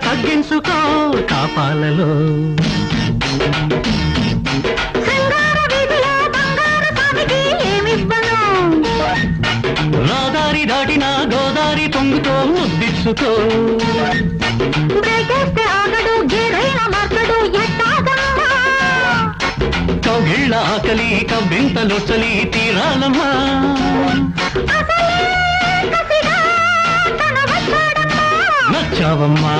తగ్గించుకో కాపాలలో రాదారి దాటిన గోదారి పొంగుతో ముద్దిచ్చుకో కౌగిళ్ళ ఆకలి కవ్వింతలో చలి తీరాలమ్మా నచ్చావమ్మా